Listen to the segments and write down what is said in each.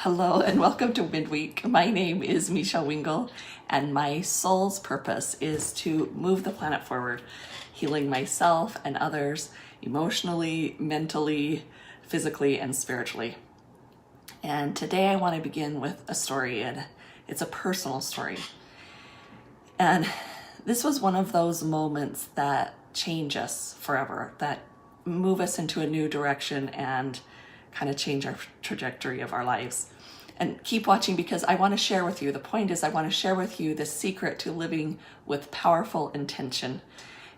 Hello and welcome to MidWEEK. My name is Mechelle Wingle and my soul's purpose is to move the planet forward, healing myself and others emotionally, mentally, physically, and spiritually. And today I want to begin with a story, and it's a personal story. And this was one of those moments that change us forever, that move us into a new direction and kind of change our trajectory of our lives. And keep watching because I want to share with you. The point is I want to share with you the secret to living with powerful intention.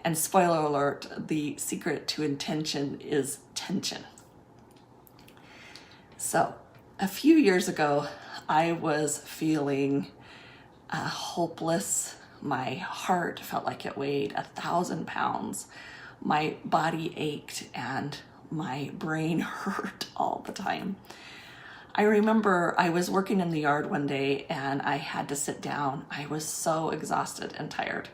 And spoiler alert, the secret to intention is tension. So a few years ago, I was feeling hopeless. My heart felt like it weighed 1,000 pounds. My body ached and my brain hurt all the time. I remember I was working in the yard one day and I had to sit down. I was so exhausted and tired.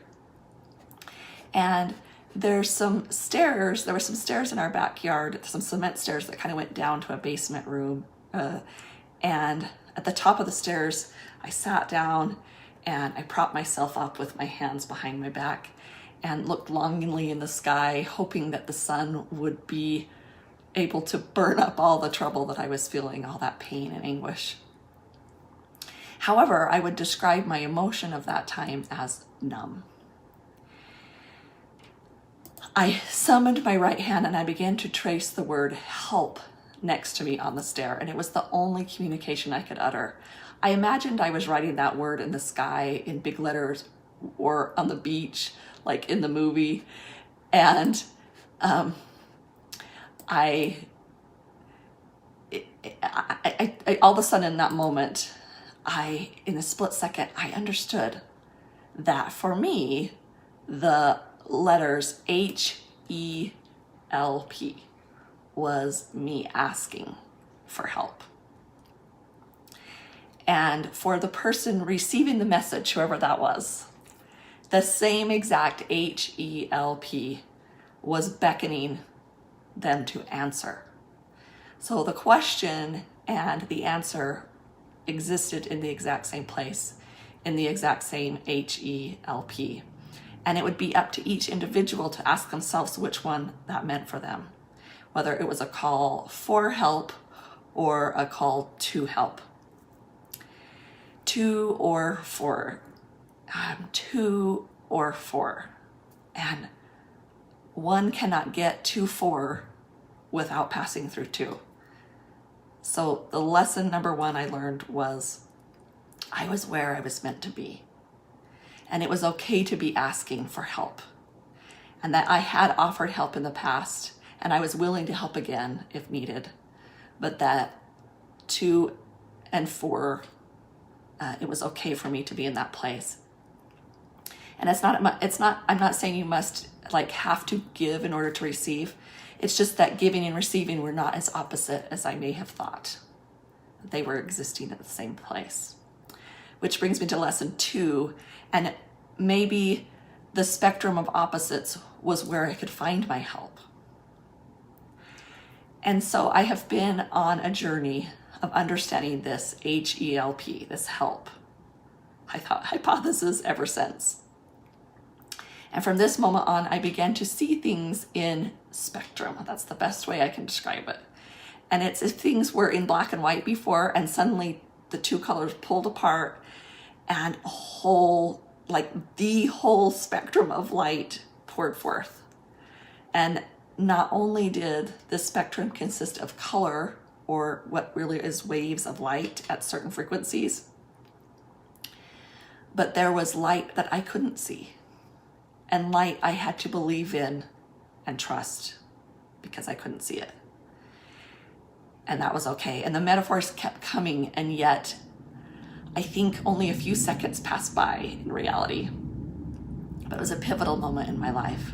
And there were some stairs in our backyard, some cement stairs that kind of went down to a basement room. And at the top of the stairs, I sat down and I propped myself up with my hands behind my back and looked longingly in the sky, hoping that the sun would be able to burn up all the trouble that I was feeling, all that pain and anguish. However, I would describe my emotion of that time as numb. I summoned my right hand and I began to trace the word help next to me on the stair, and it was the only communication I could utter. I imagined I was writing that word in the sky in big letters or on the beach, like in the movie, and I all of a sudden in that moment, in a split second, I understood that for me, the letters HELP was me asking for help. And for the person receiving the message, whoever that was, the same exact HELP was beckoning them to answer. So the question and the answer existed in the exact same place, in the exact same HELP. And it would be up to each individual to ask themselves which one that meant for them, whether it was a call for help or a call to help. To or for. And one cannot get to 4 without passing through 2. So the lesson number 1 I learned was I was where I was meant to be. And it was okay to be asking for help. And that I had offered help in the past and I was willing to help again if needed. But that 2 and 4, it was okay for me to be in that place. And I'm not saying you must have to give in order to receive. It's just that giving and receiving were not as opposite as I may have thought. They were existing at the same place. Which brings me to lesson 2, and maybe the spectrum of opposites was where I could find my help. And so I have been on a journey of understanding this HELP, this help hypothesis ever since. And from this moment on, I began to see things in spectrum. That's the best way I can describe it. And it's if things were in black and white before, and suddenly the 2 colors pulled apart, and the whole spectrum of light poured forth. And not only did the spectrum consist of color, or what really is waves of light at certain frequencies, but there was light that I couldn't see. And light I had to believe in and trust because I couldn't see it. And that was okay. And the metaphors kept coming, and yet I think only a few seconds passed by in reality. But it was a pivotal moment in my life.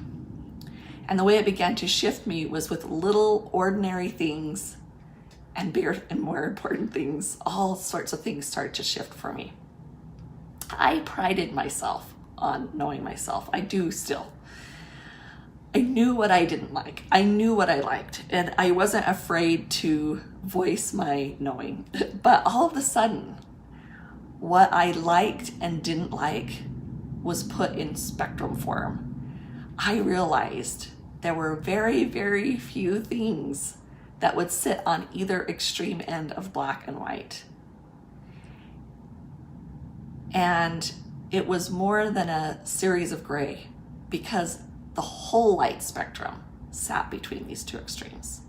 And the way it began to shift me was with little ordinary things and bigger and more important things. All sorts of things started to shift for me. I prided myself on knowing myself. I do still. I knew what I didn't like. I knew what I liked, and I wasn't afraid to voice my knowing. But all of a sudden, what I liked and didn't like was put in spectrum form. I realized there were very, very few things that would sit on either extreme end of black and white. And it was more than a series of gray, because the whole light spectrum sat between these two extremes.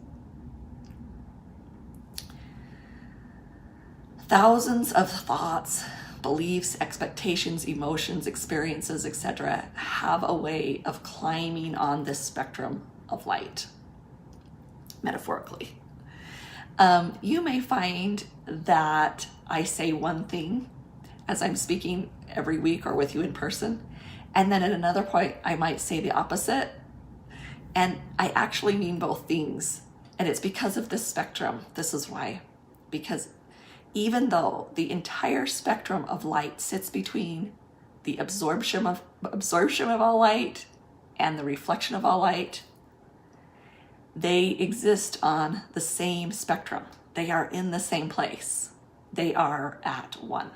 Thousands of thoughts, beliefs, expectations, emotions, experiences, etc. have a way of climbing on this spectrum of light, metaphorically. You may find that I say one thing as I'm speaking every week or with you in person, and then at another point I might say the opposite, and I actually mean both things. And it's because of this spectrum. This is why. Because even though the entire spectrum of light sits between the absorption of all light and the reflection of all light, they exist on the same spectrum. They are in the same place. They are at one.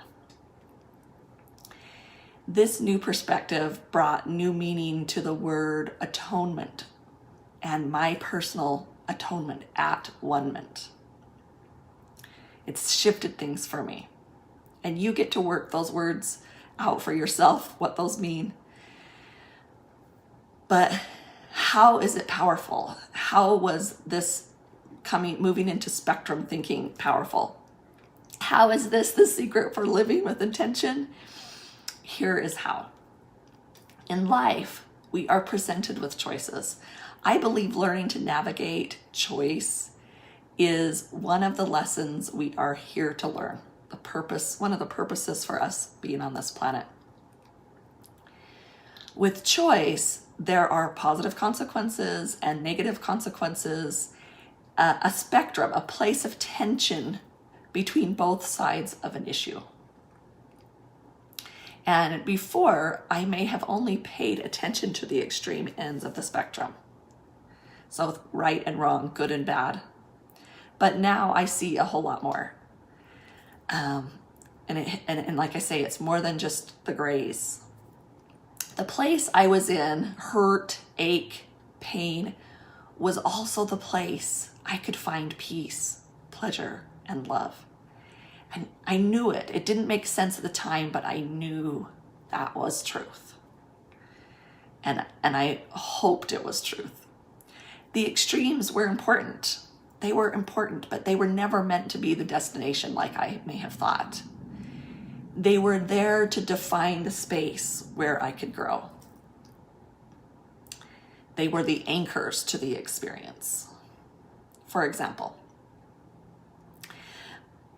This new perspective brought new meaning to the word atonement and my personal atonement, at one-ment. It's shifted things for me. And you get to work those words out for yourself, what those mean. But how is it powerful? How was this moving into spectrum thinking powerful? How is this the secret for living with intention? Here is how. In life, we are presented with choices. I believe learning to navigate choice is one of the lessons we are here to learn. One of the purposes for us being on this planet. With choice, there are positive consequences and negative consequences, a spectrum, a place of tension between both sides of an issue. And before, I may have only paid attention to the extreme ends of the spectrum. So right and wrong, good and bad. But now I see a whole lot more. And like I say, it's more than just the grays. The place I was in, hurt, ache, pain, was also the place I could find peace, pleasure, and love. And I knew it. It didn't make sense at the time, but I knew that was truth. And I hoped it was truth. The extremes were important. They were important, but they were never meant to be the destination like I may have thought. They were there to define the space where I could grow. They were the anchors to the experience. For example,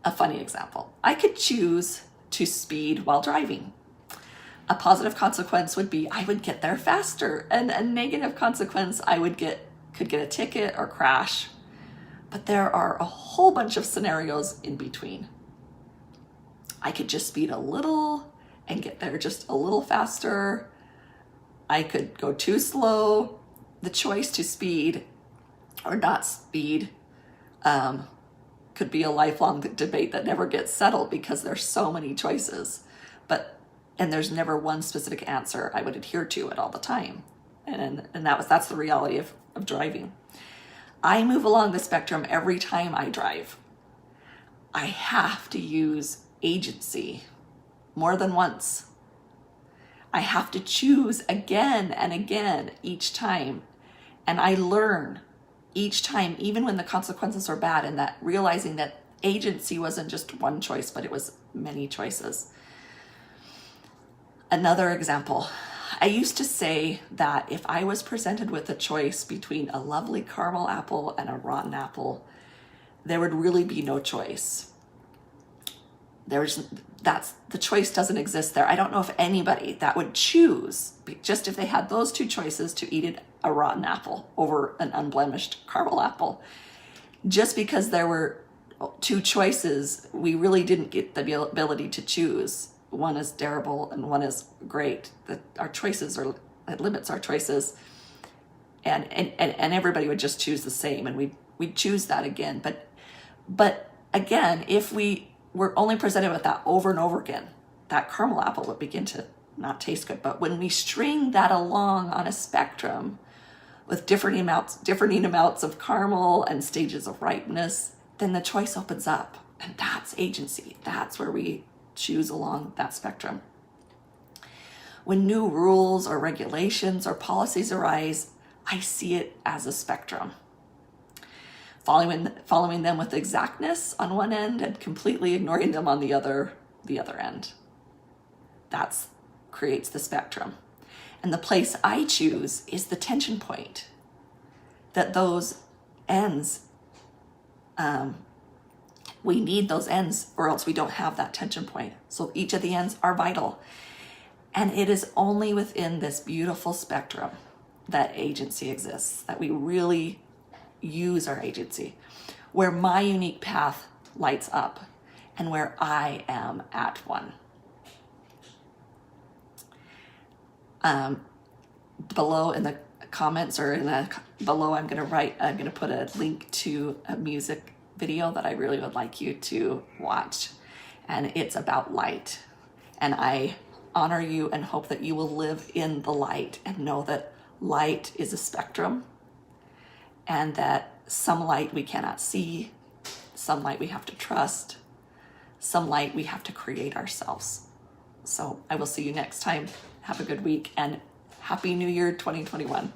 a funny example, I could choose to speed while driving. A positive consequence would be I would get there faster, and a negative consequence I could get a ticket or crash. But there are a whole bunch of scenarios in between. I could just speed a little and get there just a little faster. I could go too slow. The choice to speed or not speed could be a lifelong debate that never gets settled because there's so many choices. And there's never one specific answer I would adhere to it all the time. And that's the reality of driving. I move along the spectrum every time I drive. I have to use agency more than once. I have to choose again and again each time. And I learn each time, even when the consequences are bad, and that realizing that agency wasn't just one choice, but it was many choices. Another example, I used to say that if I was presented with a choice between a lovely caramel apple and a rotten apple, there would really be no choice. The choice doesn't exist there. I don't know if anybody that would choose, just if they had those two choices, to eat a rotten apple over an unblemished caramel apple. Just because there were two choices, we really didn't get the ability to choose. One is terrible and one is great. Our choices it limits our choices. and everybody would just choose the same, and we'd choose that again. But again, if we were only presented with that over and over again, that caramel apple would begin to not taste good. But when we string that along on a spectrum with different amounts of caramel and stages of ripeness, then the choice opens up. And that's agency. That's where we choose along that spectrum. When new rules or regulations or policies arise, I see it as a spectrum. Following them with exactness on one end and completely ignoring them on the other end. That creates the spectrum. And the place I choose is the tension point. That those ends, we need those ends or else we don't have that tension point. So each of the ends are vital. And it is only within this beautiful spectrum that agency exists, that we really use our agency, where my unique path lights up and where I am at one. Below in the comments or below, I'm going to put a link to a music video that I really would like you to watch. And it's about light. And I honor you and hope that you will live in the light and know that light is a spectrum, and that some light we cannot see, some light we have to trust, some light we have to create ourselves. So I will see you next time. Have a good week and Happy New Year 2021.